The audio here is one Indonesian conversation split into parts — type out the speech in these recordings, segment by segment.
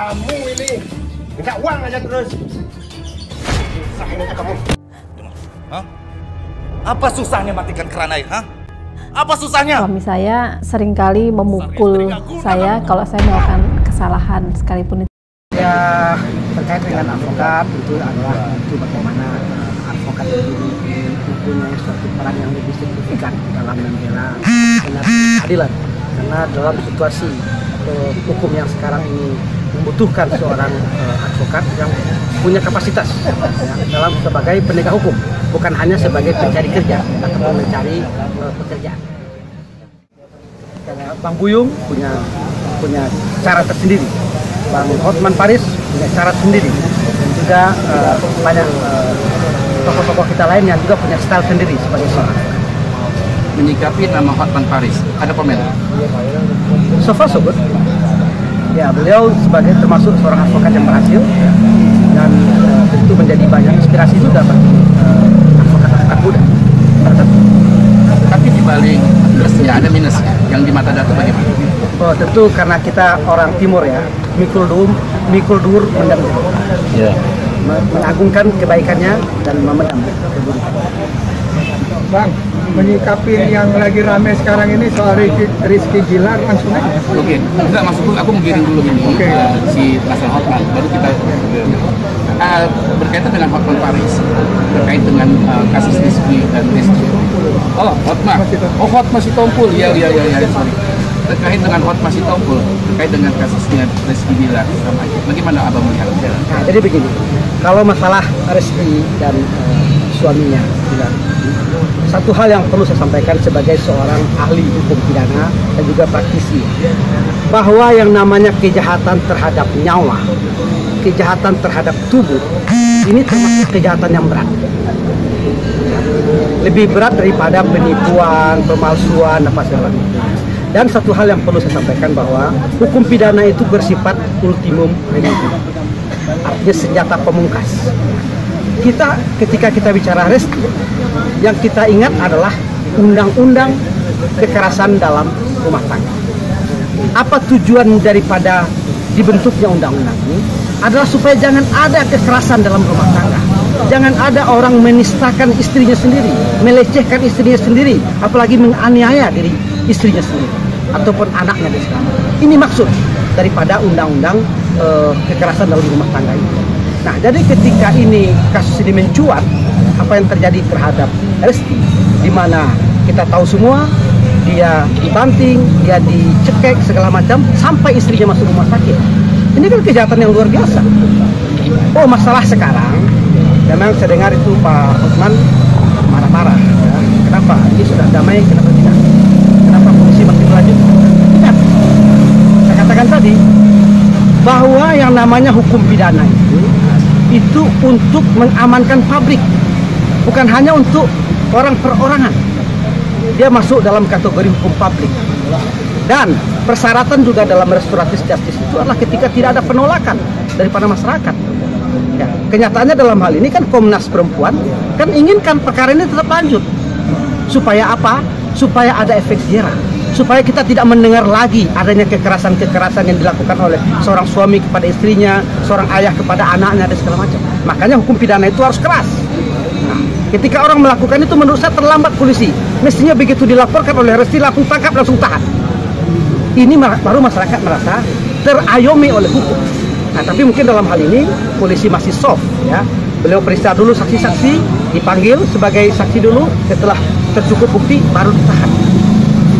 Kamu ini minta uang aja terus. Susah ini kamu. Hah? Apa susahnya matikan keran air, hah? Apa susahnya? Suami saya seringkali memukul saya kalau saya melakukan kesalahan sekalipun itu. Ya, terkait dengan advokat itu adalah bagaimana advokat itu mempunyai suatu peran yang lebih signifikan dalam membela keadilan. Karena dalam situasi hukum yang sekarang ini membutuhkan seorang advokat yang punya kapasitas ya, dalam sebagai penegak hukum, bukan hanya sebagai pencari kerja ataupun mencari pekerjaan. Bang Buyung punya cara tersendiri, Bang Hotman Paris punya cara sendiri, dan juga banyak tokoh-tokoh kita lain yang juga punya style sendiri sebagai seorang. Menyikapi nama Hotman Paris, ada komen? So far so good. Ya, beliau sebagai termasuk seorang advokat yang berhasil dan tentu menjadi banyak inspirasi juga bagi advokat-advokat muda. Tapi di balik plusnya ada minusnya, yang di mata Dato bagaimana? Oh, tentu karena kita orang timur ya, mikul dur mendem. Ya. Mengagungkan kebaikannya dan memendam keburukan. Bang, menyikapi yang lagi rame sekarang ini soal Rizky Gilar langsung aja. Oke, enggak masuk dulu, aku mau giring dulu ini si masalah Hotman, baru kita berkaitan dengan Hotman Paris, terkait dengan kasus Rizky dan Rizky. Oh, Hotman. Oh, Hotman Sitompul. Ya, sorry. Terkait dengan Hotman Sitompul, terkait dengan kasusnya Rizky Gilar sama aja. Bagaimana Abang melihat? Nah, jadi begini, kalau masalah Rizky dan suaminya, satu hal yang perlu saya sampaikan sebagai seorang ahli hukum pidana dan juga praktisi, bahwa yang namanya kejahatan terhadap nyawa, kejahatan terhadap tubuh, ini termasuk kejahatan yang berat. Lebih berat daripada penipuan, pemalsuan, apa segala macam. Dan satu hal yang perlu saya sampaikan bahwa hukum pidana itu bersifat ultimum remedium, artinya senjata pemungkas. Ketika kita bicara Rizky, yang kita ingat adalah undang-undang kekerasan dalam rumah tangga. Apa tujuan daripada dibentuknya undang-undang ini? Adalah supaya jangan ada kekerasan dalam rumah tangga. Jangan ada orang menistakan istrinya sendiri, melecehkan istrinya sendiri, apalagi menganiaya diri istrinya sendiri ataupun anaknya dan segala macam. Ini maksud daripada undang-undang kekerasan dalam rumah tangga ini. Nah, jadi ketika ini kasus ini mencuat, apa yang terjadi terhadap Rizky, di mana kita tahu semua dia dibanting, dia dicekek segala macam sampai istrinya masuk rumah sakit. Ini kan kejahatan yang luar biasa. Oh, masalah sekarang, memang saya dengar itu Pak Hotman marah-marah. Ya. Kenapa? Ini sudah damai, kenapa tidak? Kenapa polisi masih berlanjut? Tidak. Saya katakan tadi bahwa yang namanya hukum pidana itu untuk mengamankan publik, bukan hanya untuk orang perorangan. Dia masuk dalam kategori hukum publik. Dan persyaratan juga dalam restoratif justice itu adalah ketika tidak ada penolakan daripada masyarakat. Ya, kenyataannya dalam hal ini kan Komnas Perempuan kan inginkan perkara ini tetap lanjut. Supaya apa? Supaya ada efek jerah. Supaya kita tidak mendengar lagi adanya kekerasan-kekerasan yang dilakukan oleh seorang suami kepada istrinya, seorang ayah kepada anaknya, dan segala macam. Makanya hukum pidana itu harus keras. Nah, ketika orang melakukan itu menurut saya terlambat polisi. Mestinya begitu dilaporkan oleh Rizky langsung tangkap, langsung tahan. Ini baru masyarakat merasa terayomi oleh hukum. Nah, tapi mungkin dalam hal ini polisi masih soft, ya. Beliau periksa dulu saksi-saksi, dipanggil sebagai saksi dulu, setelah tercukup bukti baru ditahan.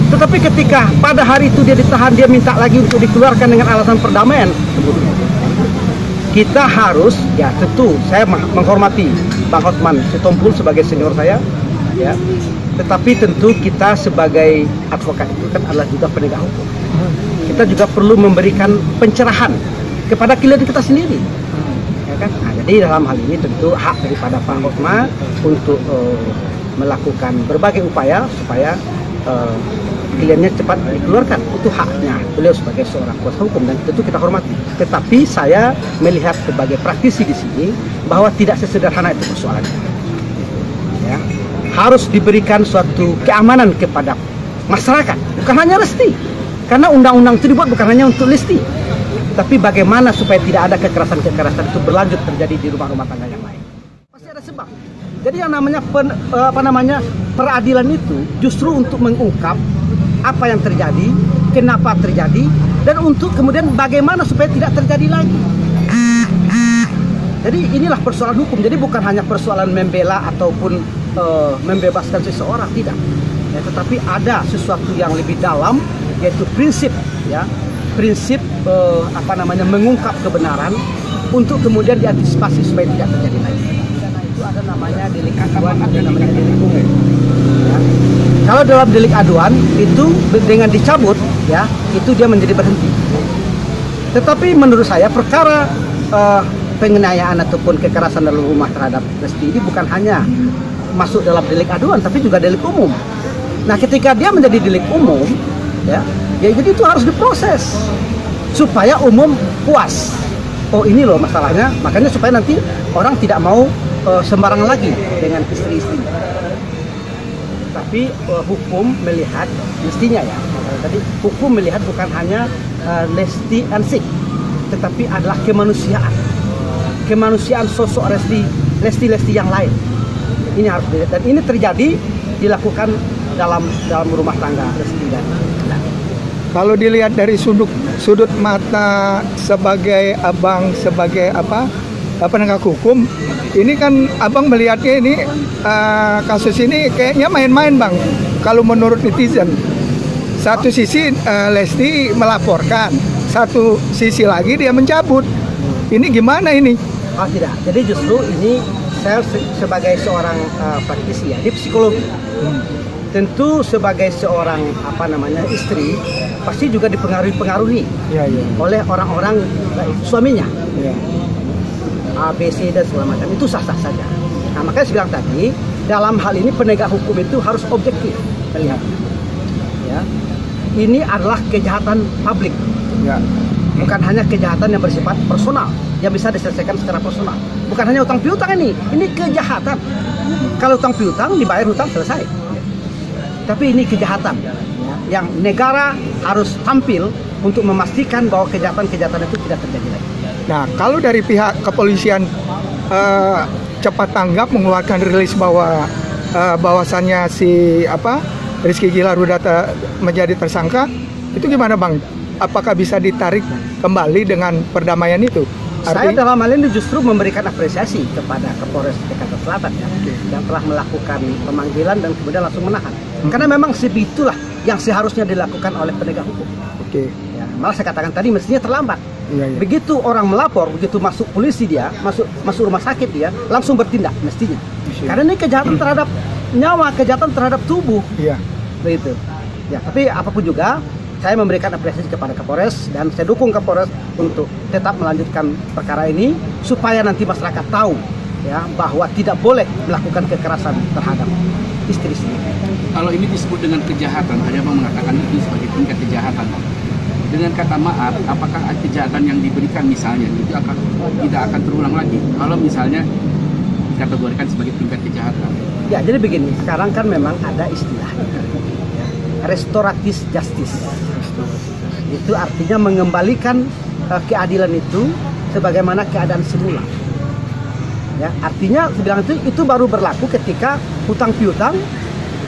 Tetapi ketika pada hari itu dia ditahan, dia minta lagi untuk dikeluarkan dengan alasan perdamaian. Kita harus, ya tentu saya menghormati Bang Hotman Sitompul sebagai senior saya, ya. Tetapi tentu kita sebagai advokat itu kan adalah juga penegak hukum. Kita juga perlu memberikan pencerahan kepada klien kita sendiri. Ya kan? Nah, jadi dalam hal ini tentu hak daripada Pak Hotman untuk melakukan berbagai upaya supaya kliennya cepat dikeluarkan. Itu haknya beliau sebagai seorang kuasa hukum dan tentu kita hormati. Tetapi saya melihat sebagai praktisi di sini bahwa tidak sesederhana itu persoalannya. Ya. Harus diberikan suatu keamanan kepada masyarakat, bukan hanya Rizky. Karena undang-undang itu dibuat bukan hanya untuk Rizky, tetapi bagaimana supaya tidak ada kekerasan-kekerasan itu berlanjut terjadi di rumah-rumah tangga yang lain. Pasti ada sebab. Jadi yang namanya peradilan itu justru untuk mengungkap apa yang terjadi, kenapa terjadi, dan untuk kemudian bagaimana supaya tidak terjadi lagi. Jadi inilah persoalan hukum. Jadi bukan hanya persoalan membela ataupun membebaskan seseorang, tidak. Ya, tetapi ada sesuatu yang lebih dalam, yaitu prinsip, ya, prinsip mengungkap kebenaran untuk kemudian diantisipasi supaya tidak terjadi lagi. Itu ada namanya delik aduan, ada namanya delik umum. Ya. Kalau dalam delik aduan itu dengan dicabut, ya, itu dia menjadi berhenti. Tetapi menurut saya perkara penganiayaan ataupun kekerasan dalam rumah terhadap Lesti ini bukan hanya masuk dalam delik aduan, tapi juga delik umum. Nah, ketika dia menjadi delik umum, ya jadi itu harus diproses supaya umum puas. Oh, ini loh masalahnya, makanya supaya nanti orang tidak mau sembarangan lagi dengan istri-istri. Tapi hukum melihat mestinya, ya, tadi hukum melihat bukan hanya Lesti and Sik, tetapi adalah kemanusiaan sosok Lesti yang lain. Ini harus dilihat, dan ini terjadi dilakukan dalam rumah tangga Lesti dan Bilar. Kalau dilihat dari sudut mata sebagai abang, sebagai penegak hukum, ini kan abang melihatnya ini kasus ini kayaknya main-main, Bang. Kalau menurut netizen, satu sisi Lesti melaporkan, satu sisi lagi dia mencabut. Ini gimana ini? Oh, tidak. Jadi justru ini saya sebagai seorang praktisi, ya, di psikologi. Tentu sebagai seorang istri pasti juga dipengaruhi oleh orang-orang suaminya, A, B, C dan segala macam, itu sah-sah saja. Nah, makanya saya bilang tadi, dalam hal ini penegak hukum itu harus objektif melihat. Ya, ini adalah kejahatan publik, bukan hanya kejahatan yang bersifat personal yang bisa diselesaikan secara personal. Bukan hanya utang piutang ini kejahatan. Kalau utang piutang dibayar hutang selesai. Tapi ini kejahatan, ya, yang negara harus tampil untuk memastikan bahwa kejahatan-kejahatan itu tidak terjadi lagi. Nah, kalau dari pihak kepolisian cepat tanggap mengeluarkan rilis bahwasannya si Rizky Gilar sudah menjadi tersangka, itu gimana, Bang? Apakah bisa ditarik kembali dengan perdamaian itu? Saya dalam hal ini justru memberikan apresiasi kepada Kapolres Jakarta Selatan, ya, yang telah melakukan pemanggilan dan kemudian langsung menahan. Karena memang sebitulah yang seharusnya dilakukan oleh penegak hukum. Ya, malah saya katakan tadi mestinya terlambat. Begitu orang melapor, begitu masuk polisi dia, masuk rumah sakit dia, langsung bertindak mestinya. Karena ini kejahatan terhadap nyawa, kejahatan terhadap tubuh. Begitu. Ya, tapi apapun juga, saya memberikan apresiasi kepada Kapolres dan saya dukung Kapolres untuk tetap melanjutkan perkara ini supaya nanti masyarakat tahu, ya, bahwa tidak boleh melakukan kekerasan terhadap istri sendiri. Kalau ini disebut dengan kejahatan, ada yang mengatakan itu sebagai tingkat kejahatan. Dengan kata maaf, apakah kejahatan yang diberikan misalnya itu tidak akan terulang lagi? Kalau misalnya dikategorikan sebagai tingkat kejahatan. Ya, jadi begini, sekarang kan memang ada istilah restoratif justice. Itu artinya mengembalikan keadilan itu sebagaimana keadaan semula. Ya, artinya sebilang itu baru berlaku ketika hutang piutang,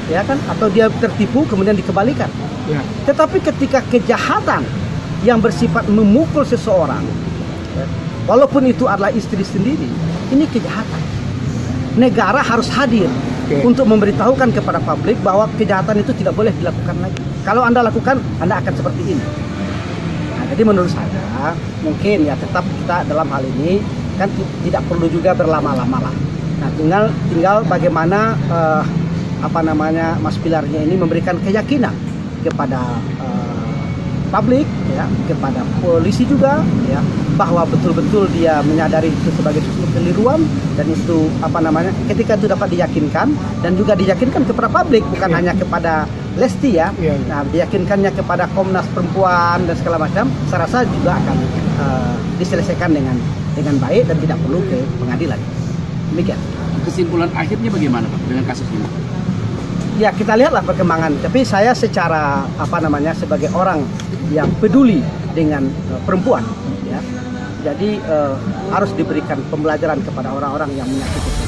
ya kan, atau dia tertipu kemudian dikembalikan. Tetapi ketika kejahatan yang bersifat memukul seseorang, ya, walaupun itu adalah istri sendiri, ini kejahatan. Negara harus hadir untuk memberitahukan kepada publik bahwa kejahatan itu tidak boleh dilakukan lagi. Kalau Anda lakukan, Anda akan seperti ini. Nah, jadi menurut saya mungkin ya tetap kita dalam hal ini kan tidak perlu juga berlama-lama lah. Nah, tinggal bagaimana Mas Bilarnya ini memberikan keyakinan kepada publik, ya, kepada polisi juga, ya, bahwa betul-betul dia menyadari itu sebagai suatu keliruan dan itu ketika itu dapat diyakinkan dan juga diyakinkan kepada publik, bukan hanya kepada Lesti, ya. Nah, diyakinkannya kepada Komnas Perempuan dan segala macam, saya rasa juga akan diselesaikan dengan baik dan tidak perlu ke pengadilan. Demikian. Kesimpulan akhirnya bagaimana, Pak, dengan kasus ini? Ya, kita lihatlah perkembangan. Tapi saya secara sebagai orang yang peduli dengan perempuan, Jadi harus diberikan pembelajaran kepada orang-orang yang menyakiti